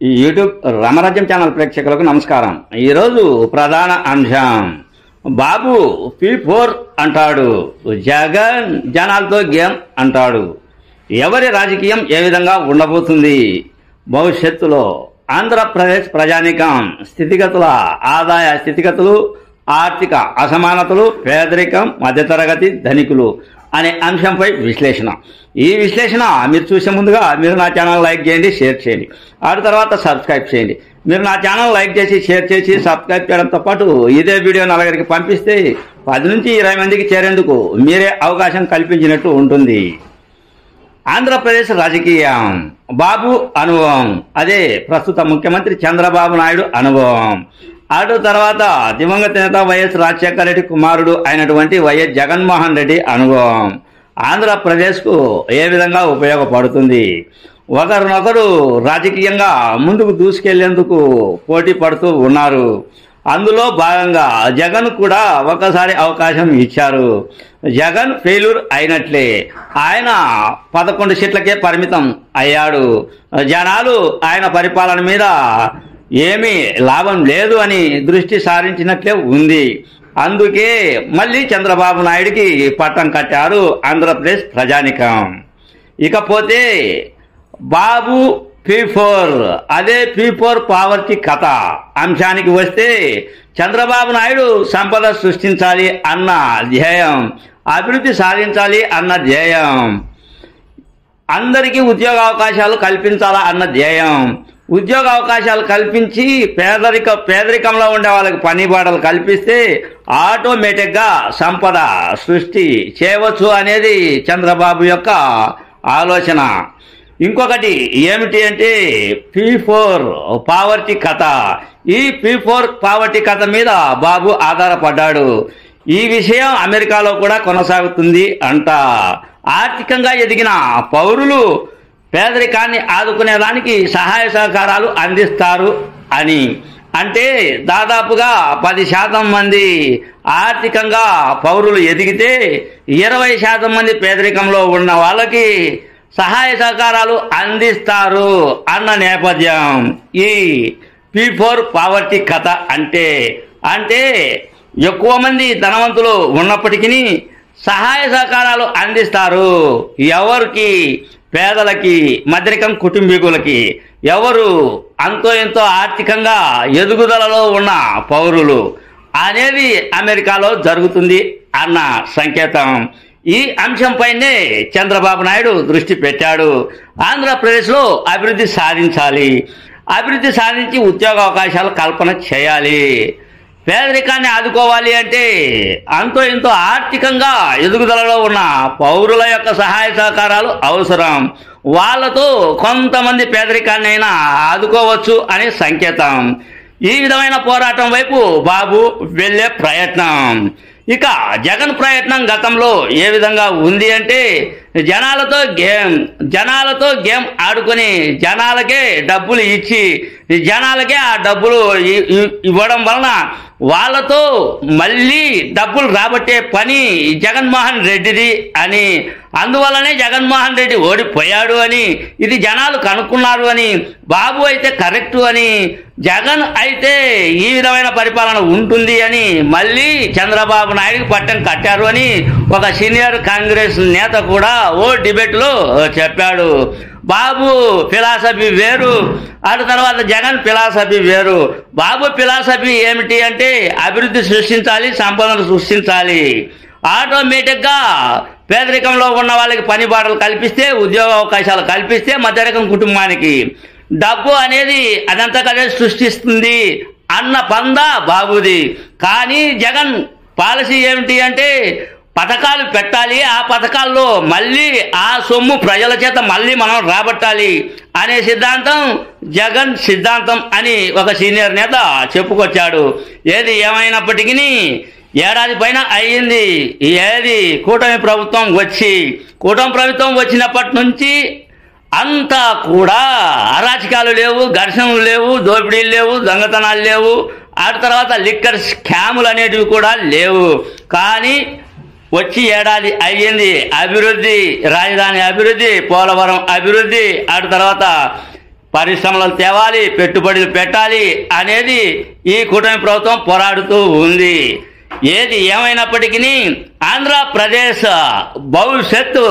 ఈ యూట్యూబ్ రామరాజ్యం ఛానల్ ప్రేక్షకులకు నమస్కారం. ఈరోజు ప్రధాన అంశం, బాబు P4 అంటాడు, జగన్ జనాలతో గేమ్ అంటాడు. ఎవరి రాజకీయం ఏ విధంగా ఉండబోతుంది? భవిష్యత్తులో ఆంధ్రప్రదేశ్ ప్రజానీకం స్థితిగతుల, ఆదాయ స్థితిగతులు, ఆర్థిక అసమానతలు, పేదరికం, మధ్యతరగతి, ధనికులు అనే అంశంపై విశ్లేషణ. ఈ విశ్లేషణ మీరు చూసే ముందుగా మీరు నా ఛానల్ లైక్ చేయండి, షేర్ చేయండి. ఆ తర్వాత సబ్స్క్రైబ్ చేయండి. మీరు నా ఛానల్ లైక్ చేసి, షేర్ చేసి, సబ్స్క్రైబ్ చేయడంతో పాటు ఇదే వీడియో నలుగురికి పంపిస్తే 10 నుంచి 20 మందికి చేరేందుకు మీరే అవకాశం కల్పించినట్టు ఉంటుంది. ఆంధ్రప్రదేశ్ రాజకీయం, బాబు అనుభవం, అదే ప్రస్తుత ముఖ్యమంత్రి చంద్రబాబు నాయుడు అనుభవం. అటు తర్వాత దివంగత నేత వైఎస్ రాజశేఖర రెడ్డి కుమారుడు అయినటువంటి వైఎస్ జగన్మోహన్ రెడ్డి అనుభవం ఆంధ్రప్రదేశ్కు ఏ విధంగా ఉపయోగపడుతుంది? ఒకరినొకరు రాజకీయంగా ముందుకు దూసుకెళ్లేందుకు పోటీ పడుతూ ఉన్నారు. అందులో భాగంగా జగన్ కూడా ఒకసారి అవకాశం ఇచ్చారు. జగన్ ఫెయిల్యూర్ అయినట్లే. ఆయన 11 సీట్లకే పరిమితం అయ్యాడు. జనాలు ఆయన పరిపాలన మీద ఏమీ లాభం లేదు అని దృష్టి సారించినట్లే ఉంది. అందుకే మళ్ళీ చంద్రబాబు నాయుడికి పట్టం కట్టారు ఆంధ్రప్రదేశ్ ప్రజానికం. ఇకపోతే బాబు P4, అదే P4 పావర్టీ కథ అంశానికి వస్తే, చంద్రబాబు నాయుడు సంపద సృష్టించాలి అన్న ధ్యేయం, అభివృద్ధి సాధించాలి అన్న ధ్యేయం, అందరికీ ఉద్యోగ అవకాశాలు కల్పించాలా అన్న ధ్యేయం, ఉద్యోగ అవకాశాలు కల్పించి పేదరికంలో ఉండే వాళ్ళకి పని బాటలు కల్పిస్తే ఆటోమేటిక్గా సంపద సృష్టి చేయవచ్చు అనేది చంద్రబాబు యొక్క ఆలోచన. ఇంకొకటి ఏమిటి అంటే P4 పావర్టీ కథ. ఈ P4 పావర్టీ కథ మీద బాబు ఆధారపడ్డాడు. ఈ విషయం అమెరికాలో కూడా కొనసాగుతుంది అంట. ఆర్థికంగా ఎదిగిన పౌరులు పేదరికాన్ని ఆదుకునేదానికి సహాయ సహకారాలు అందిస్తారు అని. అంటే దాదాపుగా 10% మంది ఆర్థికంగా పౌరులు ఎదిగితే 20% మంది పేదరికంలో ఉన్న వాళ్ళకి సహాయ సహకారాలు అందిస్తారు అన్న నేపథ్యం ఈ P4 పావర్టీ కథ. అంటే ఎక్కువ మంది ధనవంతులు ఉన్నప్పటికీ సహాయ సహకారాలు అందిస్తారు. ఎవరికి? పేదలకి, మధ్యరకం కుటుంబీకులకి. ఎవరు? అంతో ఎంతో ఆర్థికంగా ఎదుగుదలలో ఉన్న పౌరులు అనేది అమెరికాలో జరుగుతుంది అన్న సంకేతం. ఈ అంశంపైనే చంద్రబాబు నాయుడు దృష్టి పెట్టాడు. ఆంధ్రప్రదేశ్లో అభివృద్ధి సాధించాలి, అభివృద్ధి సాధించి ఉద్యోగ అవకాశాలు కల్పన చేయాలి. పేదరికాన్ని ఆదుకోవాలి అంటే అంతో ఎంతో ఆర్థికంగా ఎదుగుదలలో ఉన్న పౌరుల యొక్క సహాయ సహకారాలు అవసరం. వాళ్ళతో కొంతమంది పేదరికాన్ని అయినా ఆదుకోవచ్చు అనే సంకేతం. ఈ విధమైన పోరాటం వైపు బాబు వెళ్ళే ప్రయత్నం. ఇక జగన్ ప్రయత్నం గతంలో ఏ విధంగా ఉంది అంటే, జనాలతో గేమ్ ఆడుకొని జనాలకే డబ్బులు ఇచ్చి జనాలకే ఆ డబ్బులు ఇవ్వడం వలన వాళ్ళతో మళ్ళీ డబ్బులు రాబట్టే పని జగన్మోహన్ రెడ్డిది అని, అందువల్లనే జగన్మోహన్ రెడ్డి ఓడిపోయాడు అని, ఇది జనాలు కనుక్కున్నారు అని, బాబు అయితే కరెక్టు అని, జగన్ అయితే ఈ విధమైన పరిపాలన ఉంటుంది అని మళ్ళీ చంద్రబాబు నాయుడికి పట్టం కట్టారు అని ఒక సీనియర్ కాంగ్రెస్ నేత కూడా ఓ డిబేట్లో చెప్పాడు. బాబు ఫిలాసఫీ వేరు, ఆ తర్వాత జగన్ ఫిలాసఫీ వేరు. బాబు ఫిలాసఫీ ఏమిటి అంటే అభివృద్ధి సృష్టించాలి, సంపదను సృష్టించాలి. ఆటోమేటిక్గా పేదరికంలో ఉన్న వాళ్ళకి పని బాటలు కల్పిస్తే, ఉద్యోగ అవకాశాలు కల్పిస్తే మధ్యరకం కుటుంబానికి డబ్బు అనేది అదంతకదే సృష్టిస్తుంది అన్న పందా బాబుది. కానీ జగన్ పాలసీ ఏమిటి అంటే పథకాలు పెట్టాలి, ఆ పథకాల్లో మళ్ళీ ఆ సొమ్ము ప్రజల చేత మళ్ళీ మనం రాబట్టాలి అనే సిద్ధాంతం జగన్ సిద్ధాంతం అని ఒక సీనియర్ నేత చెప్పుకొచ్చాడు. ఏది ఏమైనప్పటికీ ఏడాది పైన అయ్యింది కూటమి ప్రభుత్వం వచ్చినప్పటి నుంచి అంతా కూడా అరాచకాలు లేవు, ఘర్షణలు లేవు, దోపిడీలు లేవు, దొంగతనాలు లేవు, ఆ తర్వాత లిక్కర్ స్కాములు అనేటివి కూడా లేవు. కానీ వచ్చి ఏడాది అయ్యింది. అభివృద్ధి, రాజధాని అభివృద్ధి, పోలవరం అభివృద్ధి, ఆ తర్వాత పరిశ్రమలు తేవాలి, పెట్టుబడులు పెట్టాలి అనేది ఈ కూటమి ప్రభుత్వం పోరాడుతూ ఉంది. ఏది ఏమైనప్పటికీ ఆంధ్రప్రదేశ్ భవిష్యత్తు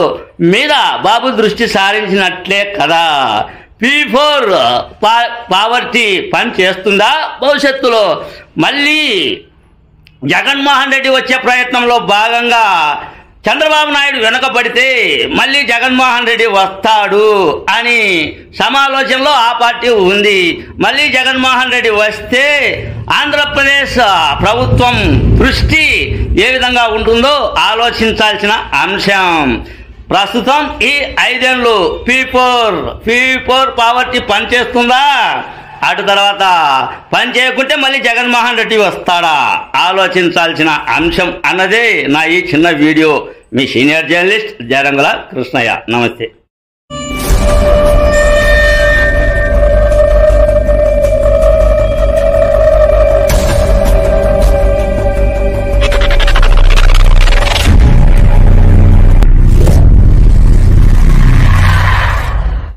మీద బాబు దృష్టి సారించినట్లే కదా. P4 పావర్టీ పని చేస్తుందా? భవిష్యత్తులో మళ్ళీ జగన్మోహన్ రెడ్డి వచ్చే ప్రయత్నంలో భాగంగా చంద్రబాబు నాయుడు వెనుకబడితే మళ్ళీ జగన్మోహన్ రెడ్డి వస్తాడు అని సమాలోచనలో ఆ పార్టీ ఉంది. మళ్ళీ జగన్మోహన్ రెడ్డి వస్తే ఆంధ్రప్రదేశ్ ప్రభుత్వం దృష్టి ఏ విధంగా ఉంటుందో ఆలోచించాల్సిన అంశం. ప్రస్తుతం ఈ 5 ఏళ్ళు P4 పావర్టీ పనిచేస్తుందా? అటు తర్వాత పని చేయకుంటే మళ్ళీ జగన్మోహన్ రెడ్డి వస్తాడా? ఆలోచించాల్సిన అంశం అన్నదే నా ఈ చిన్న వీడియో. మీ సీనియర్ జర్నలిస్ట్ జరంగుల కృష్ణయ్య. నమస్తే.